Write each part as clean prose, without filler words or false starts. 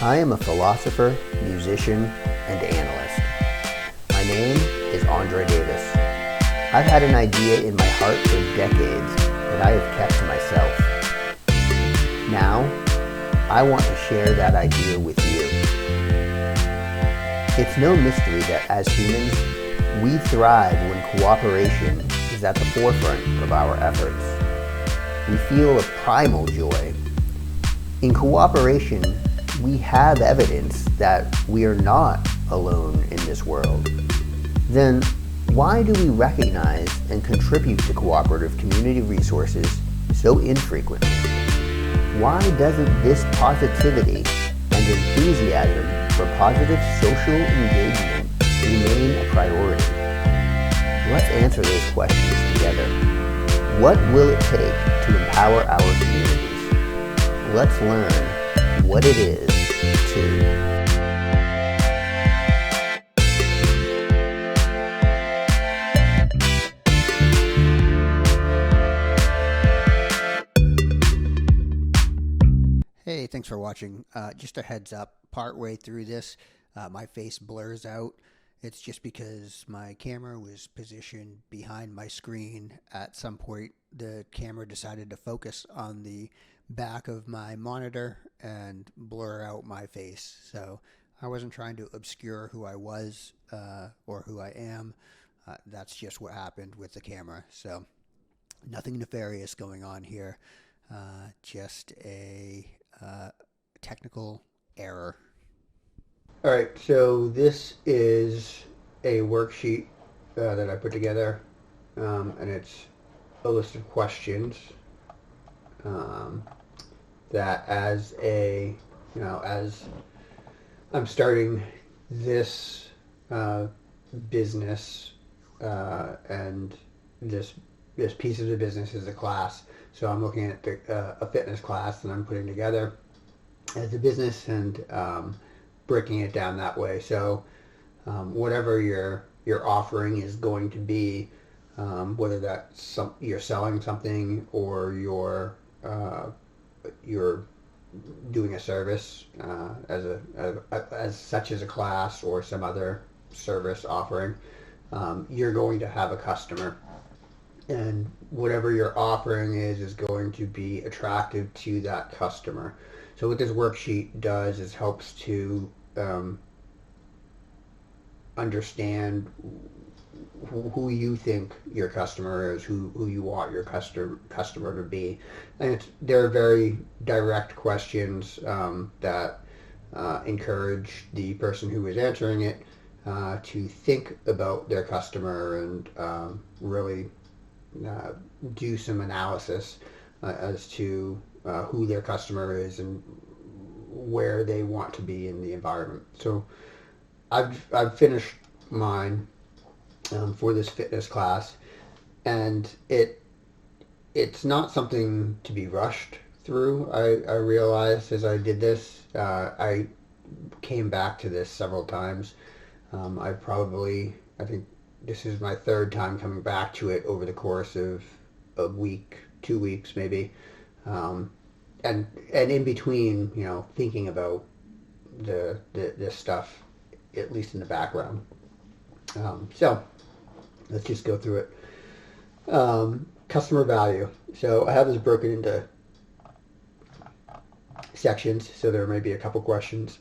I am a philosopher, musician, and analyst. My name is André Davis. I've had an idea in my heart for decades that I have kept to myself. Now, I want to share that idea with you. It's no mystery that as humans, we thrive when cooperation is at the forefront of our efforts. We feel a primal joy. In cooperation, we have evidence that we are not alone in this world. Then, why do we recognize and contribute to cooperative community resources so infrequently? Why doesn't this positivity and enthusiasm for positive social engagement remain a priority? Let's answer those questions together. What will it take to empower our communities? Let's learn what it is to Hey, thanks for watching. Just a heads up, partway through this, my face blurs out. It's just because my camera was positioned behind my screen. At some point, the camera decided to focus on the back of my monitor and blur out my face. So I wasn't trying to obscure who I was or who I am. That's just what happened with the camera. So nothing nefarious going on here. Just a technical error. All right, so this is a worksheet that I put together, and it's a list of questions that as I'm starting this business and this piece of the business is a class. So I'm looking at a fitness class that I'm putting together as a business and breaking it down that way. So whatever your offering is going to be, whether that's you're selling something or you're doing a service as such as a class or some other service offering, you're going to have a customer. And whatever your offering is going to be attractive to that customer. So what this worksheet does is helps to understand who you think your customer is, who you want your customer to be. And they're very direct questions that encourage the person who is answering it to think about their customer and really do some analysis as to who their customer is and where they want to be in the environment. So I've finished mine for this fitness class, and it's not something to be rushed through. I realized as I did this, I came back to this several times. I think this is my third time coming back to it over the course of a week, 2 weeks maybe, and in between, thinking about this stuff, at least in the background. So let's just go through it. Customer value. So I have this broken into sections, so there may be a couple questions,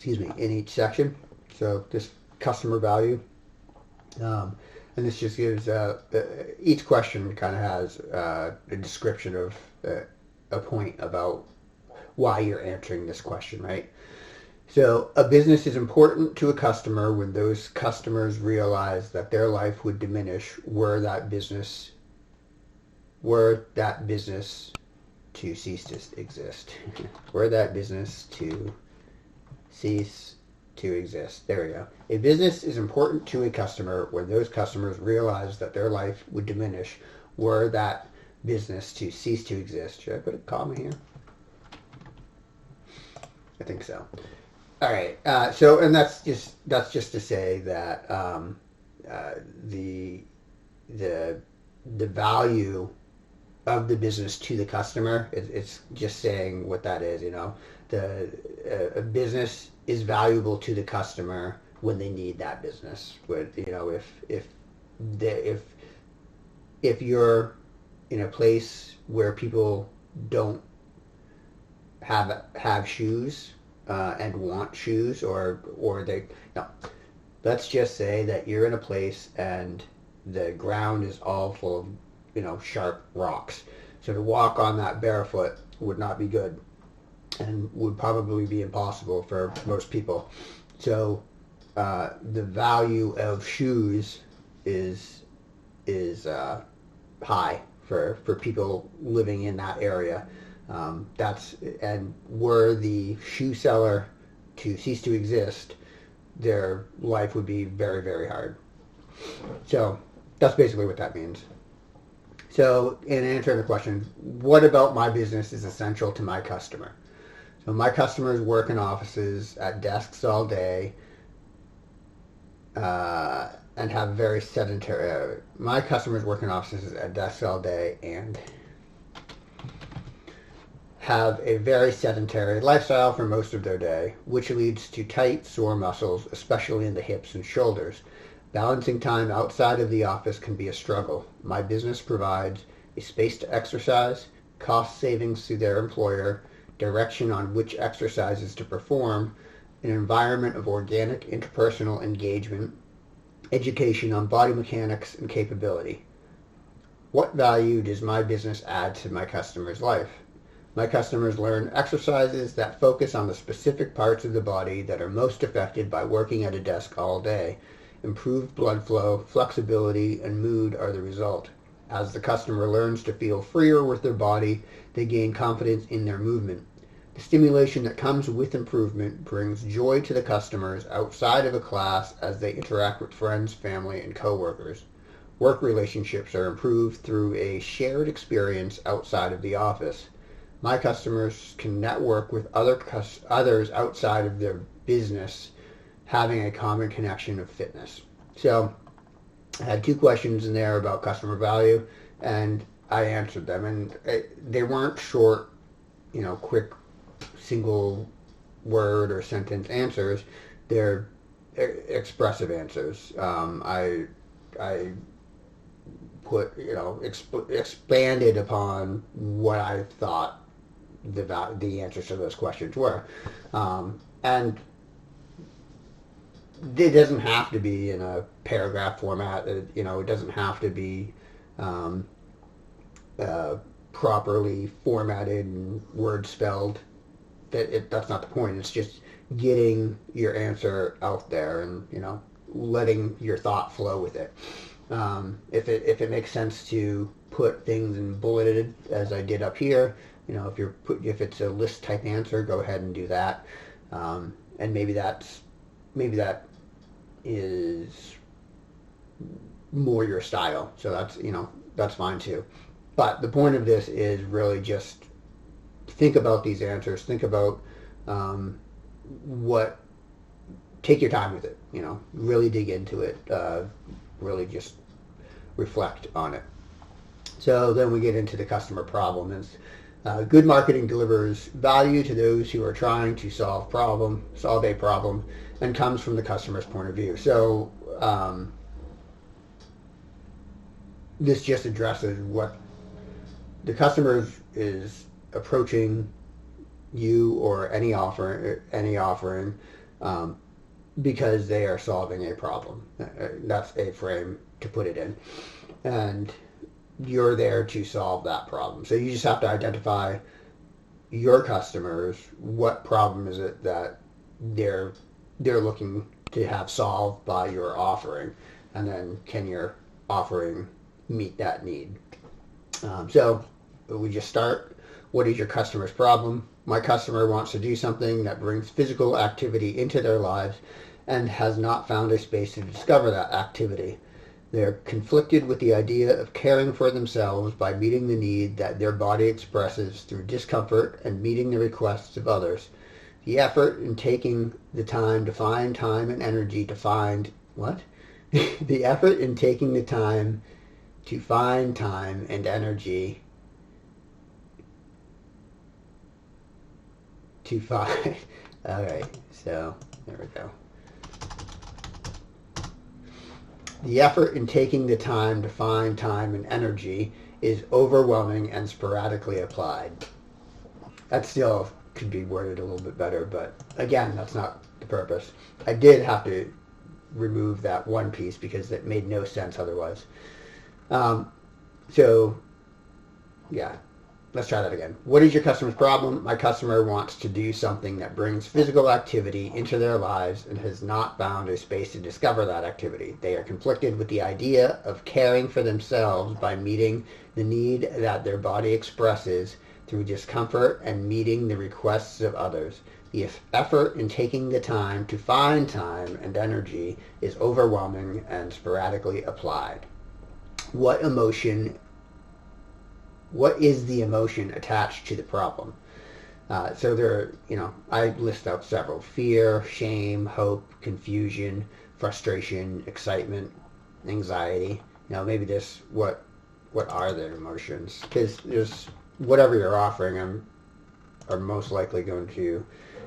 in each section. So this customer value, and this just gives each question kind of has a description of a point about why you're answering this question, right? So a business is important to a customer when those customers realize that their life would diminish were that business to cease to exist. Were that business to cease to exist. There we go. A business is important to a customer when those customers realize that their life would diminish were that business to cease to exist. Should I put a comma here? I think so. All right. So, and that's just to say that the value of the business to the customer. It's just saying what that is. The a business is valuable to the customer when they need that business. If if you're in a place where people don't have shoes and want shoes, or they no, let's just say that you're in a place and the ground is all full of sharp rocks. So to walk on that barefoot would not be good and would probably be impossible for most people. So the value of shoes is high for people living in that area. And were the shoe seller to cease to exist, their life would be very, very hard. So that's basically what that means. So in answering the question, what about my business is essential to my customer? So my customers work in offices at desks all day and have very sedentary. My customers work in offices at desks all day and have a very sedentary lifestyle for most of their day, which leads to tight, sore muscles, especially in the hips and shoulders. Balancing time outside of the office can be a struggle. My business provides a space to exercise, cost savings to their employer, direction on which exercises to perform, an environment of organic interpersonal engagement, education on body mechanics and capability. What value does my business add to my customer's life? My customers learn exercises that focus on the specific parts of the body that are most affected by working at a desk all day. Improved blood flow, flexibility, and mood are the result. As the customer learns to feel freer with their body, they gain confidence in their movement. The stimulation that comes with improvement brings joy to the customers outside of a class as they interact with friends, family, and coworkers. Work relationships are improved through a shared experience outside of the office. My customers can network with others outside of their business, having a common connection of fitness. So I had 2 questions in there about customer value, and I answered them. And they weren't short, quick, single word or sentence answers. They're expressive answers. I put, expanded upon what I thought the answers to those questions were. And it doesn't have to be in a paragraph format. It doesn't have to be properly formatted and word spelled. That's not the point. It's just getting your answer out there and letting your thought flow with it. If it makes sense to put things in bulleted as I did up here, if it's a list type answer, go ahead and do that. And maybe that is more your style. So that's fine too. But the point of this is really just think about these answers. Think about take your time with it. Really dig into it. Really just reflect on it. So then we get into the customer problem. Good marketing delivers value to those who are trying to solve a problem, and comes from the customer's point of view. So this just addresses what the customer is approaching you or any offering because they are solving a problem. That's a frame to put it in. And you're there to solve that problem. So you just have to identify your customers, what problem is it that they're looking to have solved by your offering, and then can your offering meet that need? So we just start. What is your customer's problem? My customer wants to do something that brings physical activity into their lives and has not found a space to discover that activity. They're conflicted with the idea of caring for themselves by meeting the need that their body expresses through discomfort and meeting the requests of others. The effort in taking the time to find time and energy to find what? The effort in taking the time to find time and energy to find. All right, so there we go. The effort in taking the time to find time and energy is overwhelming and sporadically applied. That still could be worded a little bit better, but again, that's not the purpose. I did have to remove that one piece because it made no sense otherwise. So, yeah, let's try that again. What is your customer's problem? My customer wants to do something that brings physical activity into their lives and has not found a space to discover that activity. They are conflicted with the idea of caring for themselves by meeting the need that their body expresses through discomfort and meeting the requests of others. The effort in taking the time to find time and energy is overwhelming and sporadically applied. What is the emotion attached to the problem? So there, I list out several: fear, shame, hope, confusion, frustration, excitement, anxiety. Maybe this, what are their emotions? Because there's whatever you're offering are most likely going to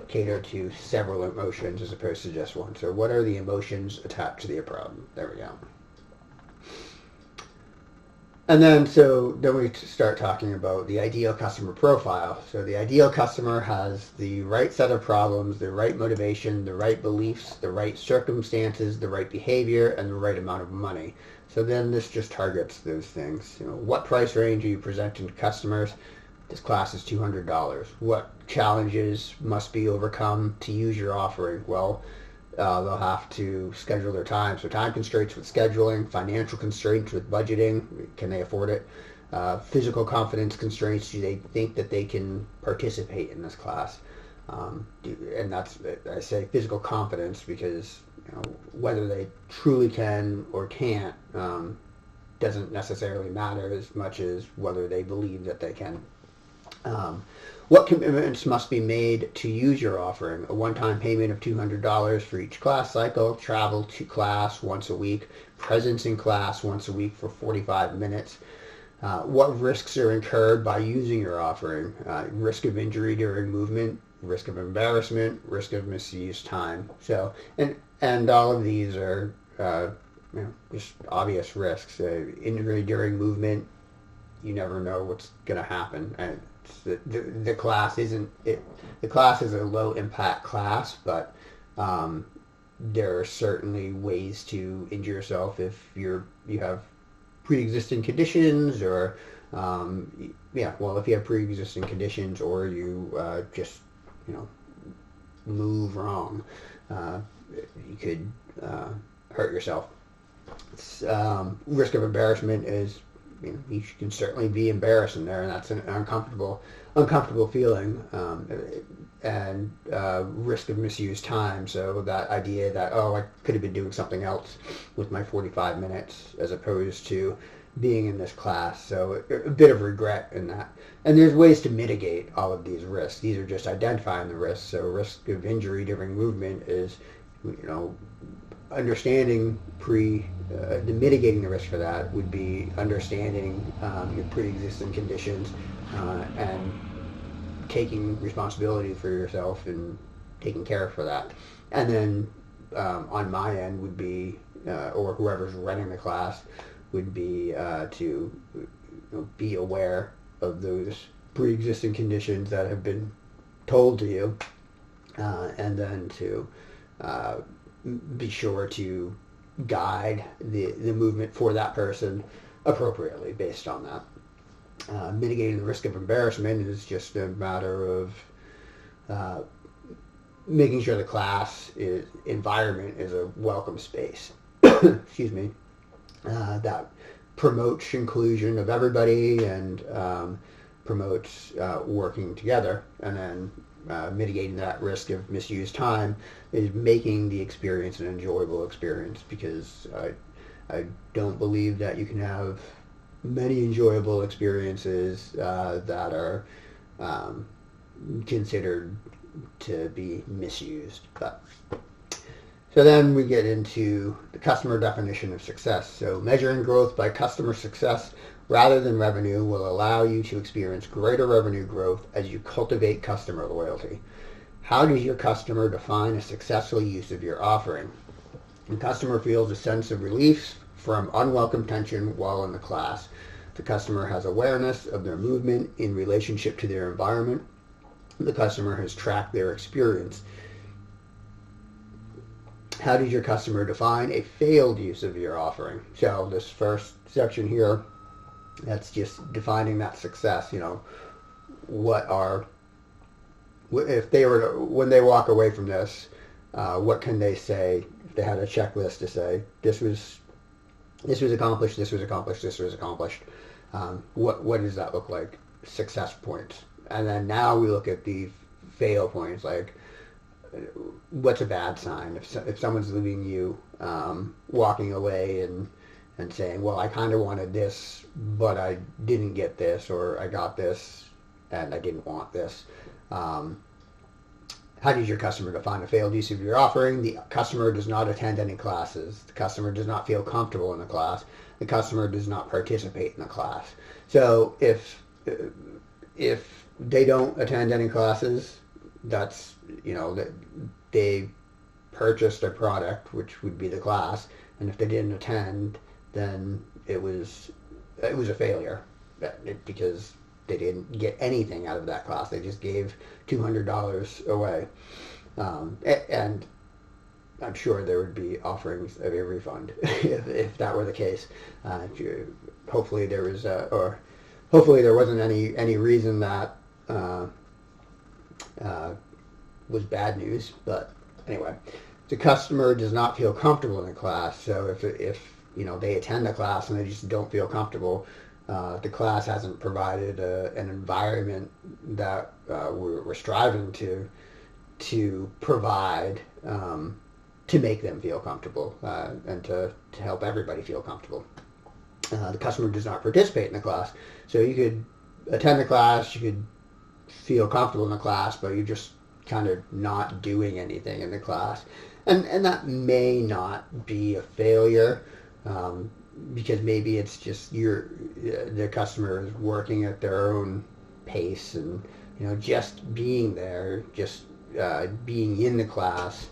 cater to several emotions as opposed to just one. So what are the emotions attached to the problem? There we go. And then we start talking about the ideal customer profile. So the ideal customer has the right set of problems, the right motivation, the right beliefs, the right circumstances, the right behavior, and the right amount of money. So then this just targets those things. What price range are you presenting to customers? This class is $200. What challenges must be overcome to use your offering? Well, they'll have to schedule their time. So time constraints with scheduling, financial constraints with budgeting, can they afford it? Physical confidence constraints, do they think that they can participate in this class? And that's, I say physical confidence because whether they truly can or can't doesn't necessarily matter as much as whether they believe that they can. What commitments must be made to use your offering? A one-time payment of $200 for each class cycle, travel to class once a week, presence in class once a week for 45 minutes. What risks are incurred by using your offering? Risk of injury during movement, risk of embarrassment, risk of misused time. So, and all of these are just obvious risks. Injury during movement, you never know what's going to happen. And the class isn't it. The class is a low impact class, but there are certainly ways to injure yourself if you have pre-existing conditions, or if you have pre-existing conditions, or you just move wrong, you could hurt yourself. Risk of embarrassment is you can certainly be embarrassed in there, and that's an uncomfortable feeling, and risk of misused time. So that idea that, I could have been doing something else with my 45 minutes as opposed to being in this class. So a bit of regret in that. And there's ways to mitigate all of these risks. These are just identifying the risks. So risk of injury during movement is, understanding the mitigating the risk for that would be understanding your pre-existing conditions and taking responsibility for yourself and taking care for that. And then on my end would be, or whoever's running the class would be to be aware of those pre-existing conditions that have been told to you, and then to be sure to guide the movement for that person appropriately based on that. Mitigating the risk of embarrassment is just a matter of making sure the class environment is a welcome space. Excuse me. That promotes inclusion of everybody and promotes working together. And then mitigating that risk of misused time is making the experience an enjoyable experience, because I don't believe that you can have many enjoyable experiences that are considered to be misused. So then we get into the customer definition of success. So measuring growth by customer success rather than revenue will allow you to experience greater revenue growth as you cultivate customer loyalty. How does your customer define a successful use of your offering? The customer feels a sense of relief from unwelcome tension while in the class. The customer has awareness of their movement in relationship to their environment. The customer has tracked their experience. How does your customer define a failed use of your offering? So this first section here, that's just defining that success. If they were to, when they walk away from this, what can they say if they had a checklist to say this was accomplished, this was accomplished, this was accomplished? What does that look like? Success points. And then now we look at the fail points, like what's a bad sign? If someone's leaving you, walking away and saying, well, I kind of wanted this, but I didn't get this, or I got this and I didn't want this. How does your customer define a failed use of your offering? The customer does not attend any classes. The customer does not feel comfortable in the class. The customer does not participate in the class. So if they don't attend any classes, that's, that they purchased a product, which would be the class, and if they didn't attend, then it was a failure, because they didn't get anything out of that class. They just gave $200 away, and I'm sure there would be offerings of a refund if that were the case. Hopefully there was, or hopefully there wasn't any reason that was bad news. But anyway, the customer does not feel comfortable in the class. So if they attend the class and they just don't feel comfortable, the class hasn't provided an environment that we're striving to provide, to make them feel comfortable, and to help everybody feel comfortable. The customer does not participate in the class. So you could attend the class, you could feel comfortable in the class, but you're just kind of not doing anything in the class. And that may not be a failure, because maybe it's just the customer is working at their own pace, and just being there, just being in the class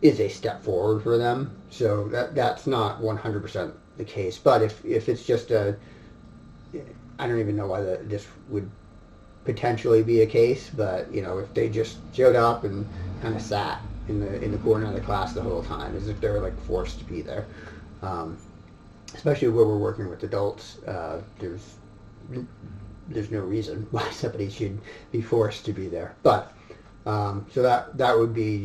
is a step forward for them. So that's not 100% the case. But if it's just I don't even know why this would potentially be a case, but if they just showed up and kind of sat in the corner of the class the whole time, as if they were like forced to be there. Especially where we're working with adults, there's no reason why somebody should be forced to be there. But so that would be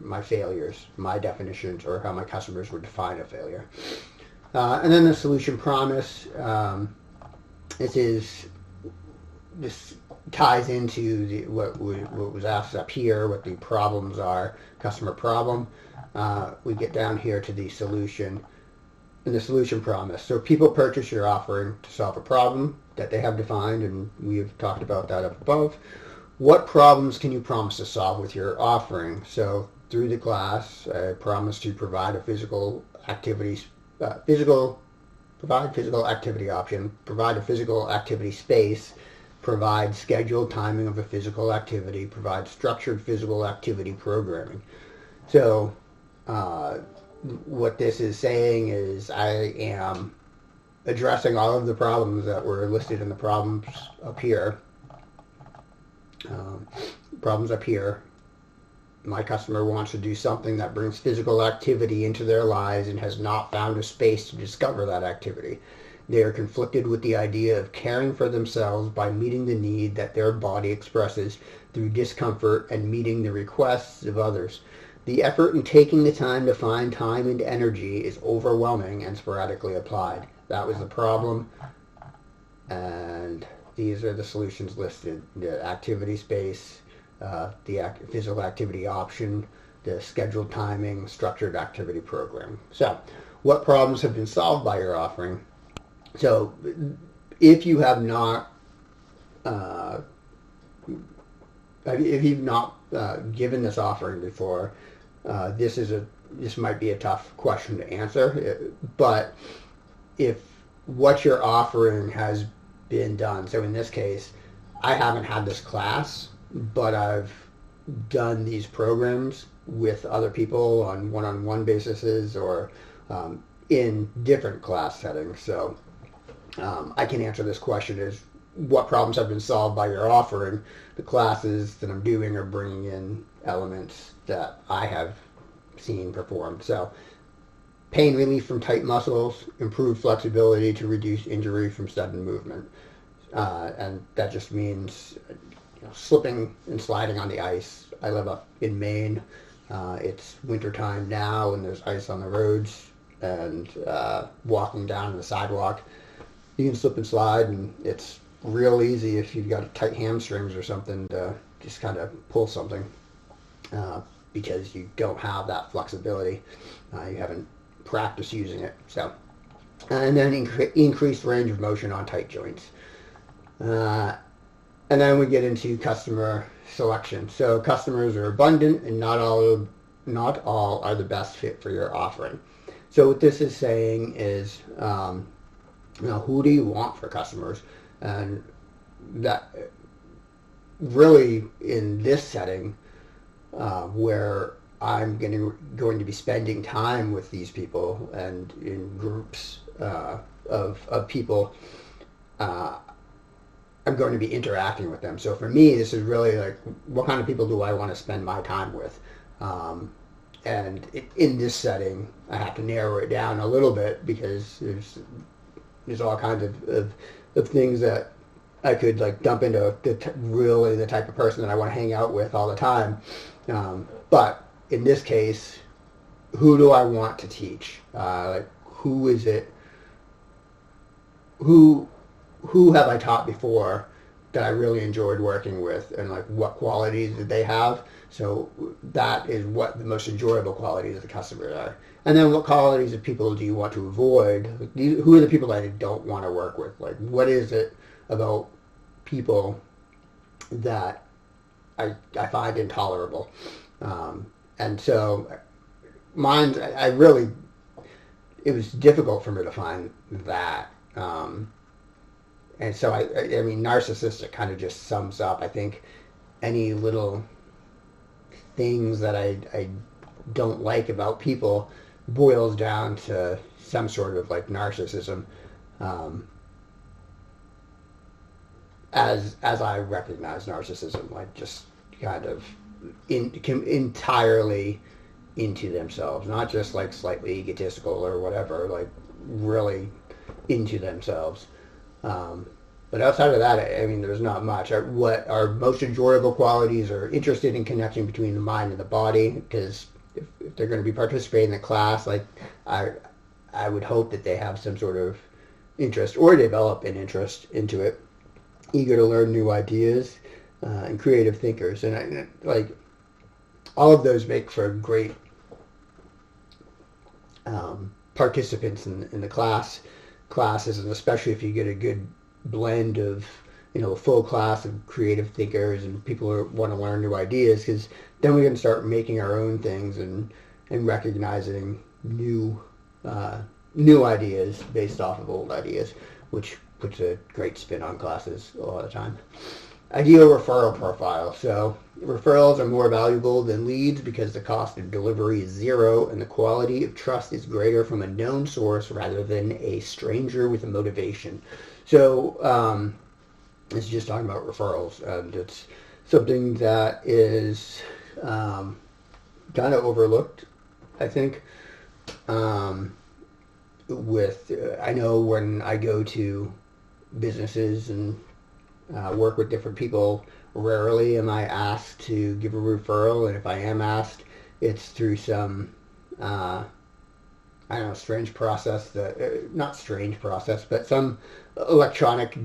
my failures, my definitions, or how my customers would define a failure. And then the solution promise. This ties into what was asked up here, what the problems are, customer problem. We get down here to the solution and the solution promise. So people purchase your offering to solve a problem that they have defined, and we've talked about that up above. What problems can you promise to solve with your offering? So through the class, I promise to provide a physical activity option, provide a physical activity space, provide scheduled timing of a physical activity, provide structured physical activity programming. So what this is saying is I am addressing all of the problems that were listed in the problems up here. My customer wants to do something that brings physical activity into their lives and has not found a space to discover that activity. They are conflicted with the idea of caring for themselves by meeting the need that their body expresses through discomfort and meeting the requests of others. The effort in taking the time to find time and energy is overwhelming and sporadically applied. That was the problem, and these are the solutions listed: the activity space, the physical activity option, the scheduled timing, structured activity program. So what problems have been solved by your offering? So if you have not given this offering before, this might be a tough question to answer. But if what you're offering has been done. So in this case, I haven't had this class, but I've done these programs with other people on one-on-one basis or in different class settings. So I can answer this question as what problems have been solved by your offering. The classes that I'm doing are bringing in elements that I have seen performed. So pain relief from tight muscles, improved flexibility to reduce injury from sudden movement. And that just means slipping and sliding on the ice. I live up in Maine. It's wintertime now and there's ice on the roads, and walking down the sidewalk, you can slip and slide, and it's real easy if you've got tight hamstrings or something to just kind of pull something because you don't have that flexibility. You haven't practiced using it. So, and then increased range of motion on tight joints. And then we get into customer selection. So customers are abundant, and not all are the best fit for your offering. So what this is saying is, who do you want for customers? And that really in this setting, where I'm going to be spending time with these people and in groups of people, I'm going to be interacting with them. So for me, this is really like, what kind of people do I want to spend my time with? And in this setting, I have to narrow it down a little bit because there's all kinds of things that I could like dump into really the type of person that I want to hang out with all the time. But in this case, who do I want to teach? Like, who is it? Who have I taught before that I really enjoyed working with, and like what qualities did they have? So that is what the most enjoyable qualities of the customer are. And then what qualities of people do you want to avoid? Who are the people that I don't want to work with? Like, what is it about people that I find intolerable? And so it was difficult for me to find that. And so I mean, narcissistic kind of just sums up, I think, any little things that I don't like about people boils down to some sort of like narcissism, as I recognize narcissism, like just kind of entirely into themselves, not just like slightly egotistical or whatever, like really into themselves. But outside of that, I mean, there's not much. What our most enjoyable qualities are interested in connection between the mind and the body, because if they're going to be participating in the class, like I would hope that they have some sort of interest or develop an interest into it, eager to learn new ideas, and creative thinkers. And like all of those make for great participants in the classes, and especially if you get a good blend of a full class of creative thinkers and people who want to learn new ideas, because then we can start making our own things and recognizing new ideas based off of old ideas, which puts a great spin on classes a lot of the time. Ideal referral profile. So referrals are more valuable than leads because the cost of delivery is zero and the quality of trust is greater from a known source rather than a stranger with a motivation. So it's just talking about referrals, and it's something that is kind of overlooked, I think. I know when I go to businesses and work with different people, rarely am I asked to give a referral, and if I am asked, it's through some strange process not strange process, but some electronic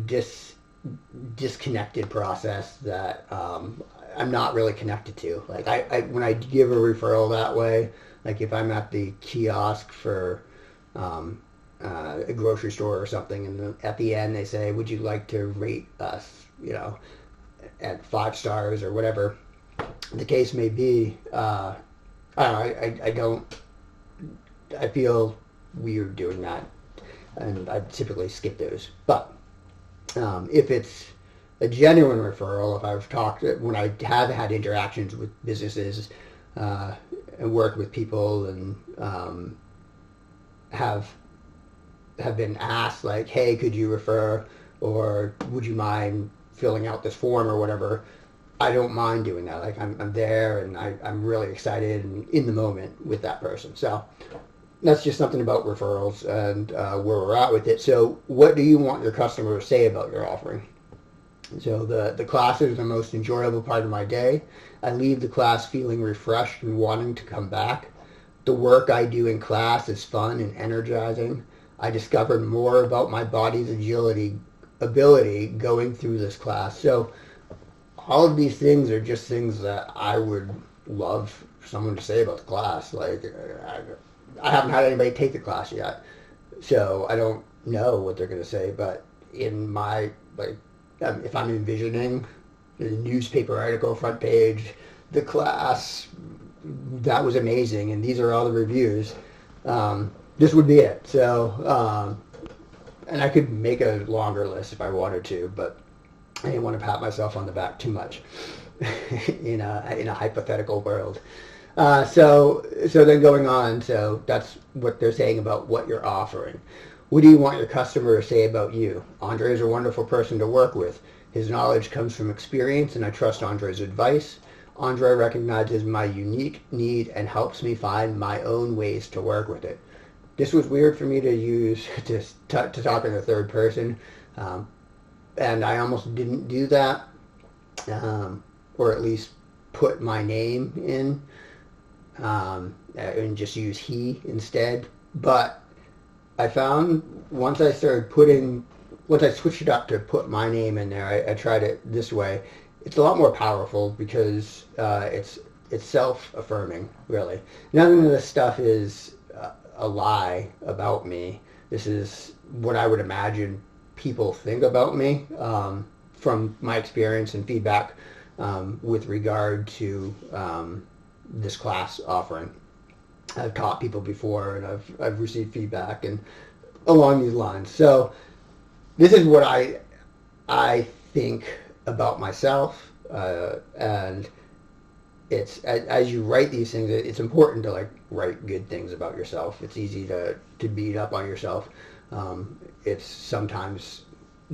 disconnected process that I'm not really connected to. Like when I give a referral that way, like if I'm at the kiosk for a grocery store or something, and at the end they say, "Would you like to rate us?" At 5 stars or whatever the case may be. I feel weird doing that. and I typically skip those. But if it's a genuine referral, if I've talked, when I have had interactions with businesses and worked with people and have been asked like, hey, could you refer, or would you mind filling out this form or whatever, I don't mind doing that. Like I'm there and I'm really excited and in the moment with that person. So that's just something about referrals and where we're at with it. So what do you want your customer to say about your offering? So the classes are the most enjoyable part of my day. I leave the class feeling refreshed and wanting to come back. The work I do in class is fun and energizing. I discovered more about my body's ability going through this class. So all of these things are just things that I would love someone to say about the class. Like I haven't had anybody take the class yet, so I don't know what they're going to say. But in my if I'm envisioning the newspaper article front page, the class, that was amazing, and these are all the reviews. This would be it. So, and I could make a longer list if I wanted to, but I didn't want to pat myself on the back too much in a hypothetical world. So then going on, so that's what they're saying about what you're offering. What do you want your customer to say about you? Andre is a wonderful person to work with. His knowledge comes from experience, and I trust Andre's advice. Andre recognizes my unique need and helps me find my own ways to work with it. This was weird for me to use to talk in the third person, and I almost didn't do that, or at least put my name in, and just use he instead. But I found once I switched it up to put my name in there, I tried it this way. It's a lot more powerful because it's self-affirming, really. None of this stuff is a lie about me. This is what I would imagine people think about me from my experience and feedback with regard to this class offering. I've taught people before, and I've received feedback and along these lines. So this is what I think about myself, and it's as you write these things, it's important to like write good things about yourself. It's easy to beat up on yourself. It's sometimes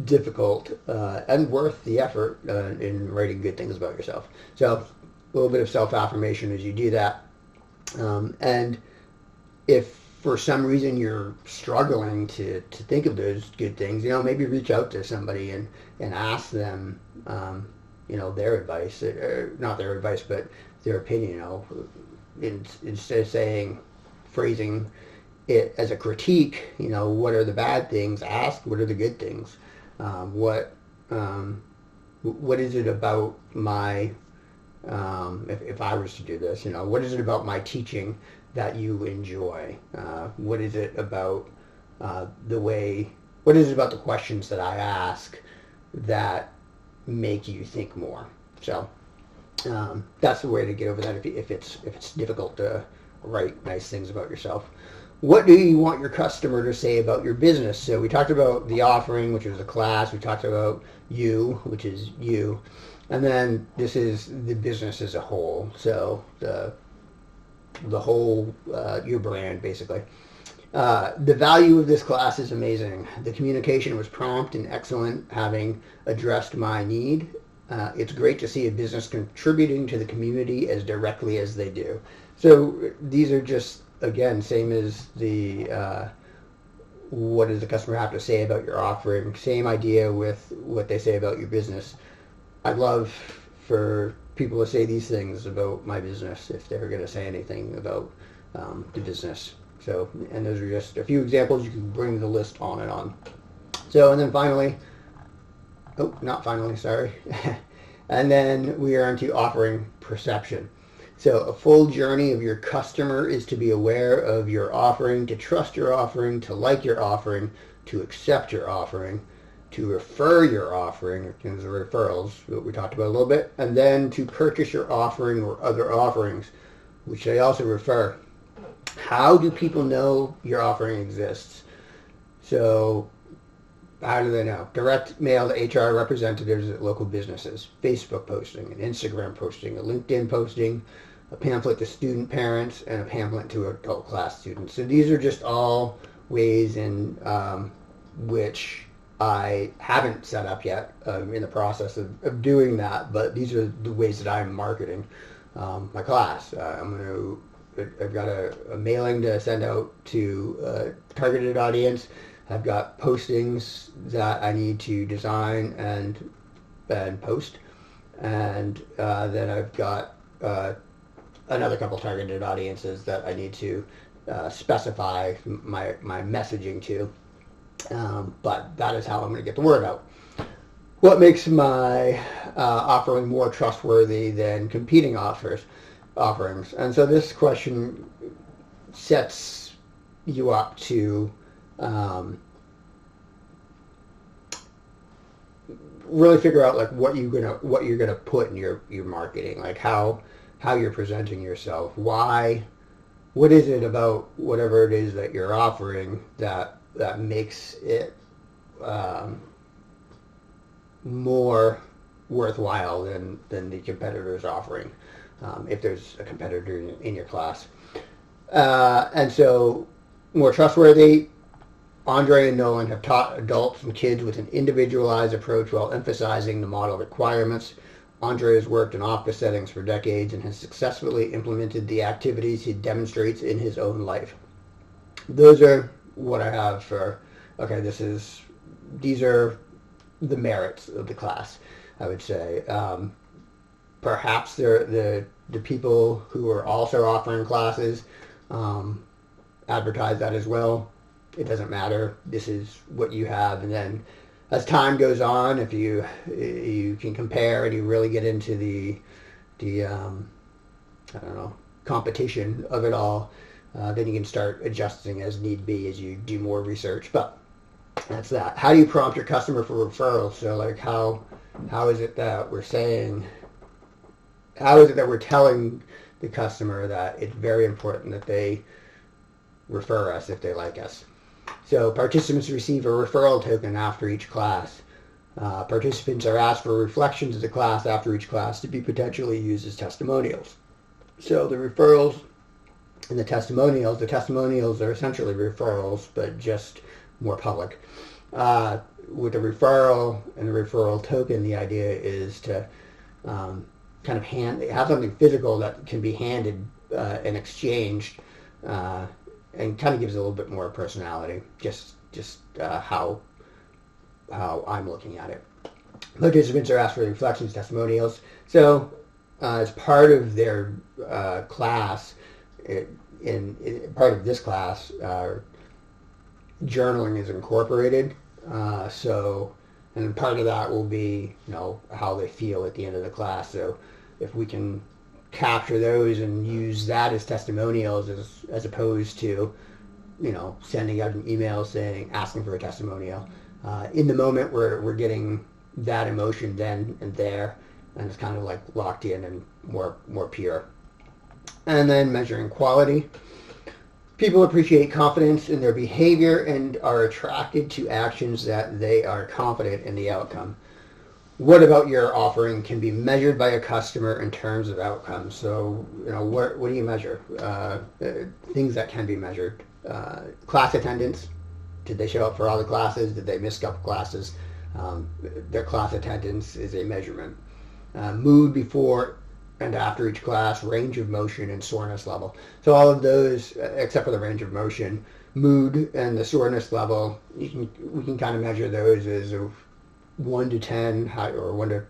difficult and worth the effort in writing good things about yourself. So a little bit of self-affirmation as you do that. And if for some reason you're struggling to think of those good things, maybe reach out to somebody and ask them, their advice, not their advice, but their opinion. Instead of phrasing it as a critique, what are the bad things? Ask what are the good things. What is it about my if I was to do this, what is it about my teaching that you enjoy? What is it about what is it about the questions that I ask that make you think more? So that's the way to get over that if it's difficult to write nice things about yourself. What do you want your customer to say about your business? So we talked about the offering, which was a class. We talked about you, which is you. And then this is the business as a whole. So the whole, your brand, basically. The value of this class is amazing. The communication was prompt and excellent, having addressed my need. It's great to see a business contributing to the community as directly as they do. So these are just, again, same as the what does the customer have to say about your offering. Same idea with what they say about your business. I'd love for people to say these things about my business if they're going to say anything about the business. So, and those are just a few examples. You can bring the list on and on. So, and then finally, not finally, sorry. And then we are onto offering perception. So a full journey of your customer is to be aware of your offering, to trust your offering, to like your offering, to accept your offering, to refer your offering, because the referrals, what we talked about a little bit, and then to purchase your offering or other offerings, which they also refer. How do people know your offering exists? So how do they know? Direct mail to HR representatives at local businesses, Facebook posting, an Instagram posting, a LinkedIn posting, a pamphlet to student parents, and a pamphlet to adult class students. So these are just all ways in which I haven't set up yet. I'm in the process of doing that, but these are the ways that I'm marketing my class. I've got a mailing to send out to a targeted audience. I've got postings that I need to design and post, and then I've got another couple targeted audiences that I need to specify my messaging to. But that is how I'm going to get the word out. What makes my offering more trustworthy than competing offerings? And so this question sets you up to really figure out like what you're gonna put in your marketing, like how you're presenting yourself. What is it about whatever it is that you're offering that makes it more worthwhile than the competitor's offering, if there's a competitor in your class. And so, more trustworthy, André and Nolan have taught adults and kids with an individualized approach while emphasizing the model requirements. André has worked in office settings for decades and has successfully implemented the activities he demonstrates in his own life. Those are what I have for, okay, these are the merits of the class, I would say. Perhaps the people who are also offering classes advertise that as well. It doesn't matter. This is what you have, and then as time goes on, if you can compare and you really get into the I don't know, competition of it all, then you can start adjusting as need be as you do more research. But that's that. How do you prompt your customer for referrals? So like how is it that we're saying, how is it that we're telling the customer that it's very important that they refer us if they like us? So participants receive a referral token after each class. Participants are asked for reflections of the class after each class to be potentially used as testimonials. So the referrals and the testimonials are essentially referrals, but just more public. With the referral and the referral token, the idea is to kind of have something physical that can be handed and exchanged, and kind of gives it a little bit more personality. Just how I'm looking at it. Participants are asked for reflections, testimonials. So as part of their class, part of this class, journaling is incorporated. And part of that will be, how they feel at the end of the class. So if we can capture those and use that as testimonials as opposed to, sending out an email asking for a testimonial. In the moment we're getting that emotion then and there, and it's kind of like locked in and more pure. And then measuring quality. People appreciate confidence in their behavior and are attracted to actions that they are confident in the outcome. What about your offering can be measured by a customer in terms of outcomes? So, what do you measure? Things that can be measured. Class attendance. Did they show up for all the classes? Did they miss a couple classes? Their class attendance is a measurement. Mood before and after each class, range of motion, and soreness level. So all of those, except for the range of motion, mood and the soreness level, we can kind of measure those as a 1 to 10, or 1 to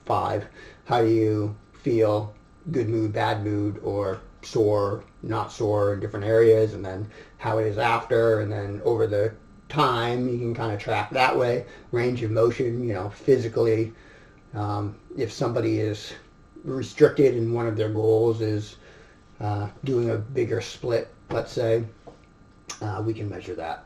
5. How do you feel? Good mood, bad mood, or sore, not sore in different areas, and then how it is after, and then over the time, you can kind of track that way. Range of motion, physically, if somebody is restricted and one of their goals is doing a bigger split, let's say, we can measure that.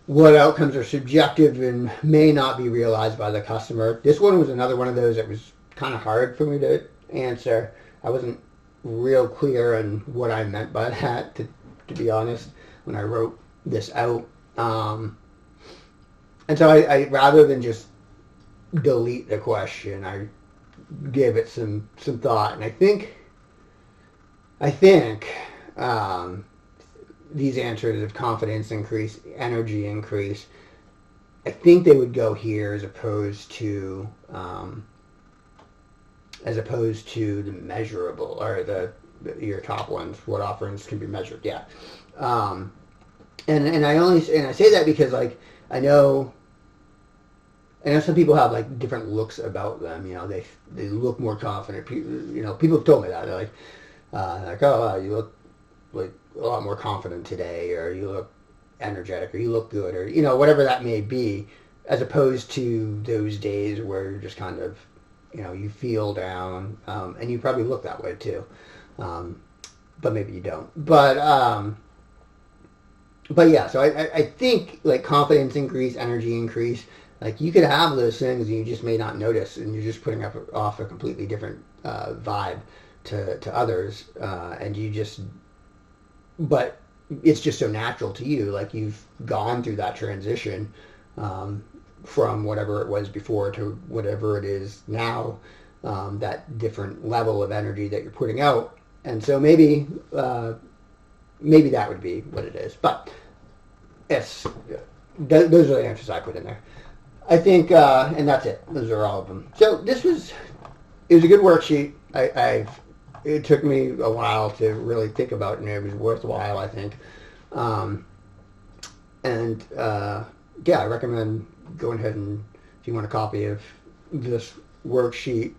What outcomes are subjective and may not be realized by the customer? This one was another one of those that was kind of hard for me to answer. I wasn't real clear on what I meant by that, to be honest, when I wrote this out. Um, and so I rather than just delete the question, I gave it some thought, and I think um, these answers of confidence increase, energy increase, I think they would go here as opposed to the measurable or the your top ones. What offerings can be measured? Yeah, um, and I say that because like I know I know some people have like different looks about them. You know, they look more confident. You know, people have told me that they're like oh wow, you look like a lot more confident today, or you look energetic, or you look good, or you know whatever that may be, as opposed to those days where you're just kind of you know you feel down, and you probably look that way too, um, but maybe you don't. But yeah, so I think like confidence increase, energy increase. Like you could have those things and you just may not notice, and you're just putting up off a completely different vibe to others, and you just but it's just so natural to you. Like you've gone through that transition um, from whatever it was before to whatever it is now. That different level of energy that you're putting out, and so maybe that would be what it is. But yes, those are the answers I put in there. I think, and that's it. Those are all of them. So it was a good worksheet. It took me a while to really think about it, and it was worthwhile, I think. Um, and yeah, I recommend going ahead and if you want a copy of this worksheet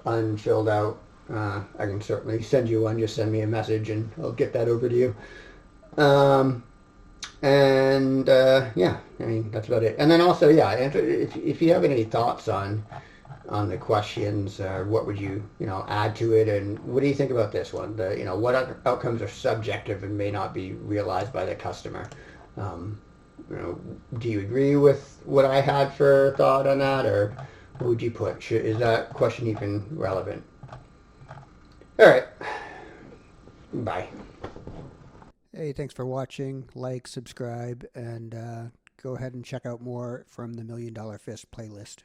unfilled out, I can certainly send you one. Just send me a message, and I'll get that over to you. Um, and yeah, I mean that's about it. And then also, yeah, if you have any thoughts on the questions, what would you know add to it, and what do you think about this one? The you know what outcomes are subjective and may not be realized by the customer. Um, you know, do you agree with what I had for thought on that, or what would you put? Is that question even relevant? All right, bye. Hey, thanks for watching. Like, subscribe, and go ahead and check out more from the $1,000,000 Fist playlist.